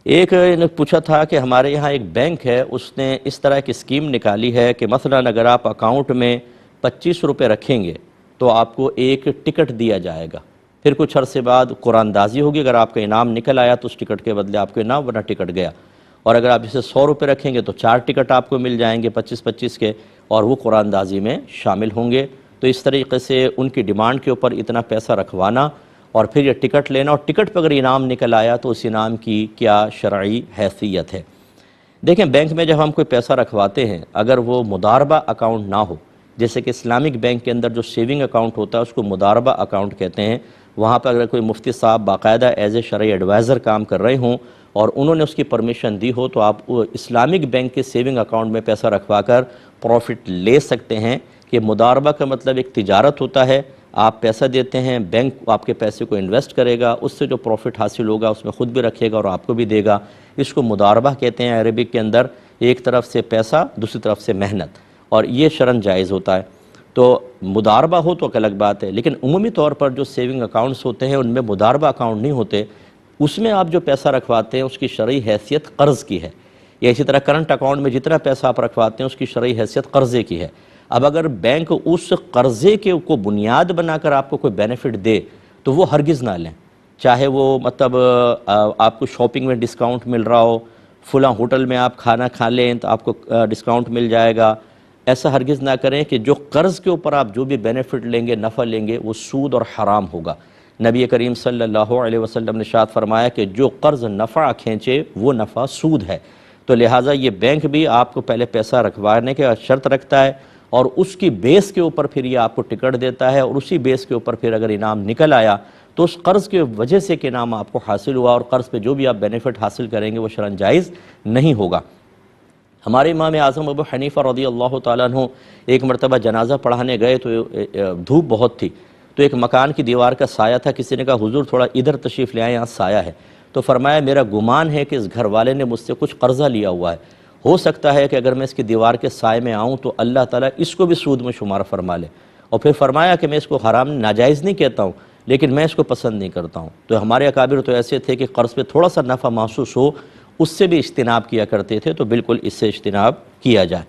ایک نے پوچھا تھا کہ ہمارے یہاں ایک بینک ہے، اس نے اس طرح کی اسکیم نکالی ہے کہ مثلا اگر آپ اکاؤنٹ میں 25 روپے رکھیں گے تو آپ کو ایک ٹکٹ دیا جائے گا، پھر کچھ عرصے بعد قرآن دازی ہوگی، اگر آپ کا انعام نکل آیا تو اس ٹکٹ کے بدلے آپ کو انعام ورنہ ٹکٹ گیا، اور اگر آپ جسے 100 روپے رکھیں گے تو 4 ٹکٹ آپ کو مل جائیں گے 25 کے، اور وہ قرآن دازی میں شامل ہوں گے۔ تو اس طریقے سے ان کی ڈیمانڈ کے اوپر اتنا پیسہ رکھوانا اور پھر یہ ٹکٹ لینا، اور ٹکٹ پہ اگر انعام نکل آیا تو اس انعام کی کیا شرعی حیثیت ہے۔ دیکھیں، بینک میں جب ہم کوئی پیسہ رکھواتے ہیں، اگر وہ مضاربہ اکاؤنٹ نہ ہو، جیسے کہ اسلامک بینک کے اندر جو سیونگ اکاؤنٹ ہوتا ہے اس کو مضاربہ اکاؤنٹ کہتے ہیں، وہاں پر اگر کوئی مفتی صاحب باقاعدہ ایز اے شرعی ایڈوائزر کام کر رہے ہوں اور انہوں نے اس کی پرمیشن دی ہو تو آپ اسلامک بینک کے سیونگ اکاؤنٹ میں پیسہ رکھوا کر پروفٹ لے سکتے ہیں۔ کہ مضاربہ کا مطلب ایک تجارت ہوتا ہے، آپ پیسہ دیتے ہیں، بینک آپ کے پیسے کو انویسٹ کرے گا، اس سے جو پروفٹ حاصل ہوگا اس میں خود بھی رکھے گا اور آپ کو بھی دے گا۔ اس کو مضاربہ کہتے ہیں عربک کے اندر، ایک طرف سے پیسہ دوسری طرف سے محنت، اور یہ شرعاً جائز ہوتا ہے۔ تو مضاربہ ہو تو ایک الگ بات ہے، لیکن عمومی طور پر جو سیونگ اکاؤنٹس ہوتے ہیں ان میں مضاربہ اکاؤنٹ نہیں ہوتے، اس میں آپ جو پیسہ رکھواتے ہیں اس کی شرعی حیثیت قرض کی ہے، یا اسی طرح کرنٹ اکاؤنٹ میں جتنا پیسہ آپ رکھواتے ہیں اس کی شرعی حیثیت قرضے کی ہے۔ اب اگر بینک اس قرضے کے کو بنیاد بنا کر آپ کو کوئی بینیفٹ دے تو وہ ہرگز نہ لیں، چاہے وہ مطلب آپ کو شاپنگ میں ڈسکاؤنٹ مل رہا ہو، فلاں ہوٹل میں آپ کھانا کھا لیں تو آپ کو ڈسکاؤنٹ مل جائے گا، ایسا ہرگز نہ کریں کہ جو قرض کے اوپر آپ جو بھی بینیفٹ لیں گے، نفع لیں گے، وہ سود اور حرام ہوگا۔ نبی کریم صلی اللہ علیہ وسلم نے ارشاد فرمایا کہ جو قرض نفع کھینچے وہ نفع سود ہے۔ تو لہٰذا یہ بینک بھی آپ کو پہلے پیسہ رکھوانے کے شرط رکھتا ہے، اور اس کی بیس کے اوپر پھر یہ آپ کو ٹکٹ دیتا ہے، اور اسی بیس کے اوپر پھر اگر انعام نکل آیا تو اس قرض کے وجہ سے کہ انعام آپ کو حاصل ہوا، اور قرض پہ جو بھی آپ بینیفٹ حاصل کریں گے وہ شرعاً جائز نہیں ہوگا۔ ہمارے امام اعظم ابو حنیفہ رضی اللہ تعالیٰ عنہ ایک مرتبہ جنازہ پڑھانے گئے تو دھوپ بہت تھی، تو ایک مکان کی دیوار کا سایہ تھا، کسی نے کہا حضور تھوڑا ادھر تشریف لے آئیں، یہاں سایہ ہے، تو فرمایا میرا گمان ہے کہ اس گھر والے نے مجھ سے کچھ قرضہ لیا ہوا ہے، ہو سکتا ہے کہ اگر میں اس کی دیوار کے سائے میں آؤں تو اللہ تعالیٰ اس کو بھی سود میں شمار فرما لے۔ اور پھر فرمایا کہ میں اس کو حرام ناجائز نہیں کہتا ہوں، لیکن میں اس کو پسند نہیں کرتا ہوں۔ تو ہمارے اکابر تو ایسے تھے کہ قرض پہ تھوڑا سا نفع محسوس ہو اس سے بھی اجتناب کیا کرتے تھے، تو بالکل اس سے اجتناب کیا جائے۔